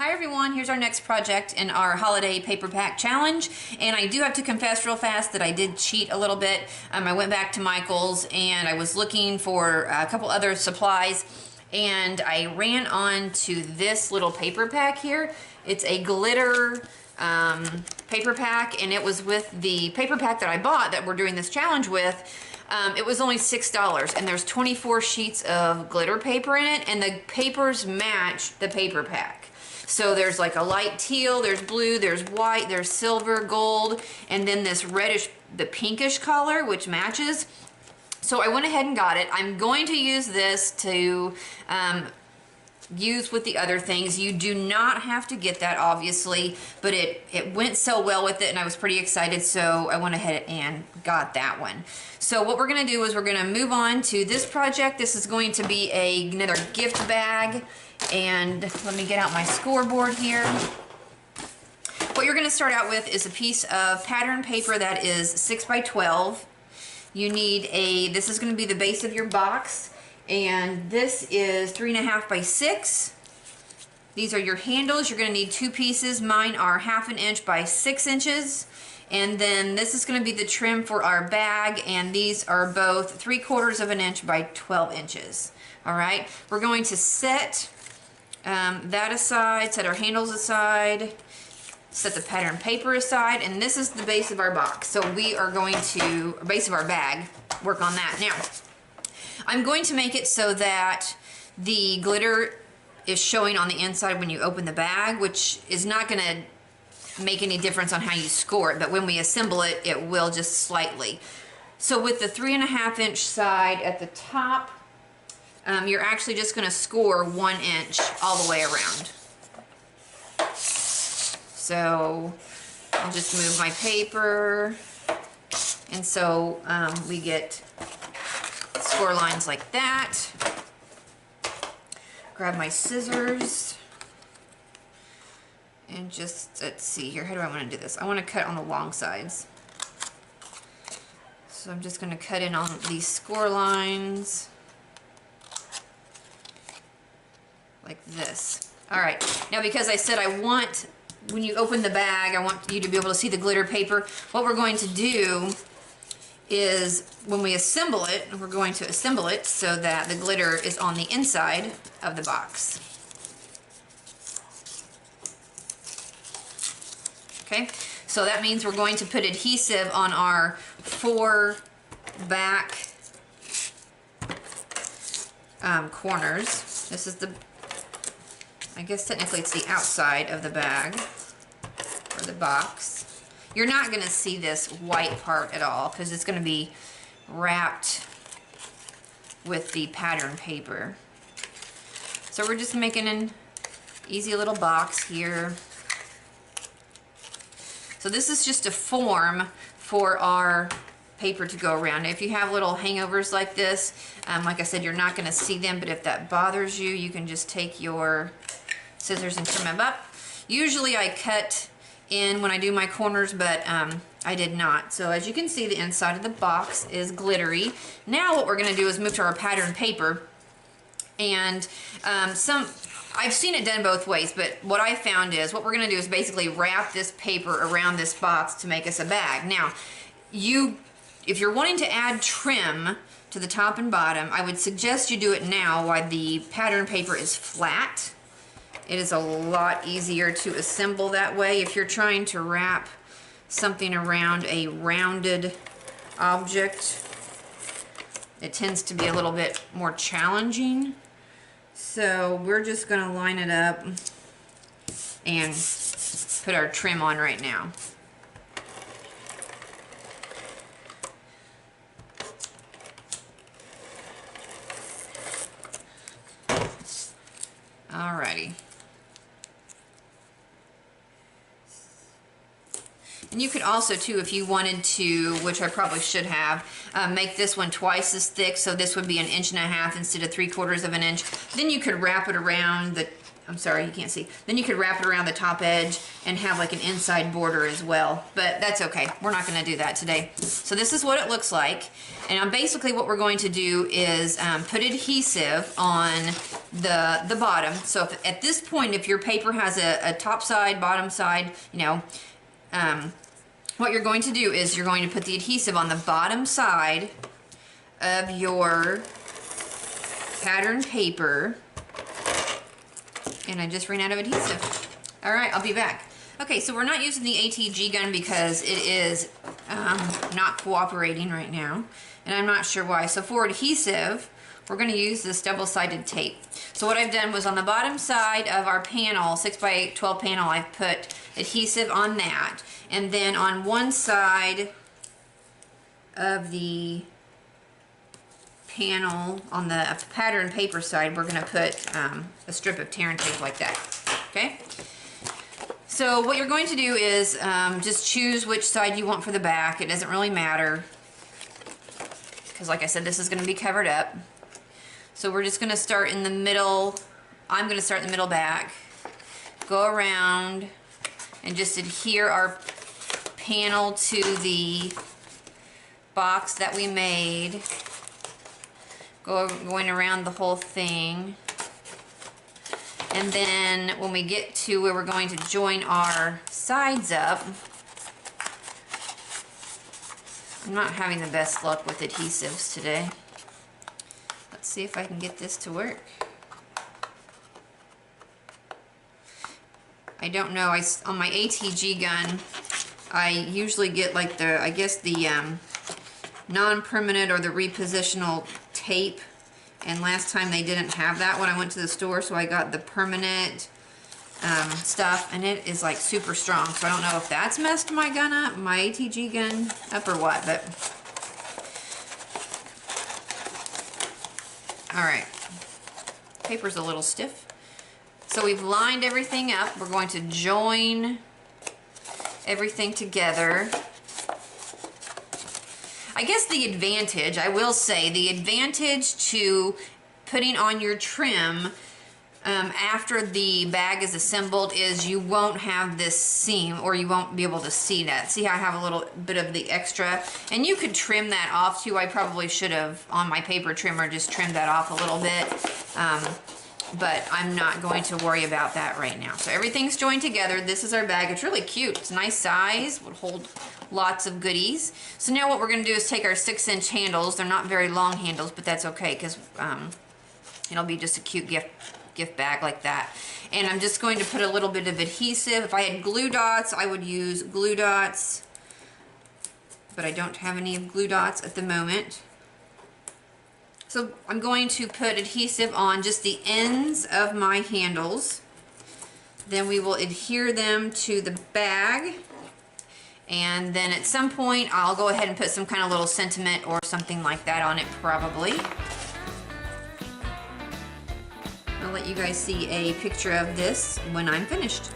Hi everyone, here's our next project in our holiday paper pack challenge, and I do have to confess real fast that I did cheat a little bit. I went back to Michael's and I was looking for a couple other supplies, and I ran on to this little paper pack here. It's a glitter paper pack, and it was with the paper pack that I bought that we're doing this challenge with. It was only $6, and there's 24 sheets of glitter paper in it, and the papers match the paper pack. So there's like a light teal, there's blue, there's white, there's silver, gold, and then this reddish, the pinkish color, which matches. So I went ahead and got it. I'm going to use this to use with the other things. You do not have to get that, obviously, but it went so well with it, and I was pretty excited, so I went ahead and got that one. So what we're gonna do is we're gonna move on to this project. This is going to be another gift bag, and let me get out my scoreboard here. What you're gonna start out with is a piece of pattern paper that is 6 by 12. You need this is gonna be the base of your box, and this is 3.5 by 6. These are your handles. You're gonna need 2 pieces. Mine are 1/2 inch by 6 inches. And then this is gonna be the trim for our bag, and these are both 3/4 inch by 12 inches. All right, we're going to set that aside, set our handles aside, set the pattern paper aside, and this is the base of our box. So we are going to, base of our bag, work on that. Now, I'm going to make it so that the glitter is showing on the inside when you open the bag, which is not gonna make any difference on how you score it, but when we assemble it, it will just slightly. So with the 3.5 inch side at the top, you're actually just gonna score 1 inch all the way around. So I'll just move my paper, and so we get score lines like that. Grab my scissors and just, let's see here, how do I want to do this? I want to cut on the long sides. So I'm just going to cut in on these score lines like this. Alright, now because I said I want, when you open the bag, I want you to be able to see the glitter paper, what we're going to do is when we assemble it, we're going to assemble it so that the glitter is on the inside of the box. Okay, so that means we're going to put adhesive on our 4 back corners. This is the, I guess technically it's the outside of the bag or the box. You're not going to see this white part at all because it's going to be wrapped with the pattern paper. So we're just making an easy little box here. So this is just a form for our paper to go around. If you have little hangovers like this, like I said, you're not going to see them, but if that bothers you, you can just take your scissors and trim them up. Usually I cut in when I do my corners, but I did not. So as you can see, the inside of the box is glittery. Now what we're going to do is move to our pattern paper, and I've seen it done both ways, but what I found is what we're going to do is basically wrap this paper around this box to make us a bag. Now, if you're wanting to add trim to the top and bottom, I would suggest you do it now while the pattern paper is flat. It is a lot easier to assemble that way. If you're trying to wrap something around a rounded object, it tends to be a little bit more challenging. So we're just going to line it up and put our trim on right now. Alrighty. And you could also too, if you wanted to, which I probably should have, make this one twice as thick, so this would be 1.5 inches instead of 3/4 inch. Then you could wrap it around the, I'm sorry, you can't see. Then you could wrap it around the top edge and have like an inside border as well. But that's okay, we're not gonna do that today. So this is what it looks like. And basically what we're going to do is put adhesive on the bottom. So if, at this point, if your paper has a top side, bottom side, you know, what you're going to do is you're going to put the adhesive on the bottom side of your pattern paper. And I just ran out of adhesive. All right, I'll be back. Okay, so we're not using the ATG gun because it is not cooperating right now, and I'm not sure why. So for adhesive, we're going to use this double-sided tape. So what I've done was on the bottom side of our panel, 6x8, 12 panel, I've put adhesive on that, and then on one side of the panel, on the pattern paper side, we're going to put a strip of tear and tape like that. Okay? So what you're going to do is just choose which side you want for the back. It doesn't really matter, because like I said, this is going to be covered up. So we're just going to start in the middle. I'm going to start in the middle back, go around, and just adhere our panel to the box that we made, going around the whole thing. And then when we get to where we're going to join our sides up, I'm not having the best luck with adhesives today. Let's see if I can get this to work. I don't know. On my ATG gun, I usually get like the, I guess the non-permanent or the repositional tape. And last time they didn't have that when I went to the store, so I got the permanent stuff, and it is like super strong. So I don't know if that's messed my gun up, my ATG gun up, or what, but all right. Paper's a little stiff. So we've lined everything up. We're going to join everything together. I guess the advantage, I will say, the advantage to putting on your trim after the bag is assembled is you won't have this seam, or you won't be able to see that. See how I have a little bit of the extra? And you could trim that off too. I probably should have, on my paper trimmer, just trimmed that off a little bit. But I'm not going to worry about that right now. So everything's joined together. This is our bag. It's really cute. It's a nice size. Would hold lots of goodies. So now what we're going to do is take our 6-inch handles. They're not very long handles, but that's okay, because it'll be just a cute gift bag like that. And I'm just going to put a little bit of adhesive. If I had glue dots, I would use glue dots, but I don't have any glue dots at the moment. So I'm going to put adhesive on just the ends of my handles. Then we will adhere them to the bag. And then at some point, I'll go ahead and put some kind of little sentiment or something like that on it, probably. I'll let you guys see a picture of this when I'm finished.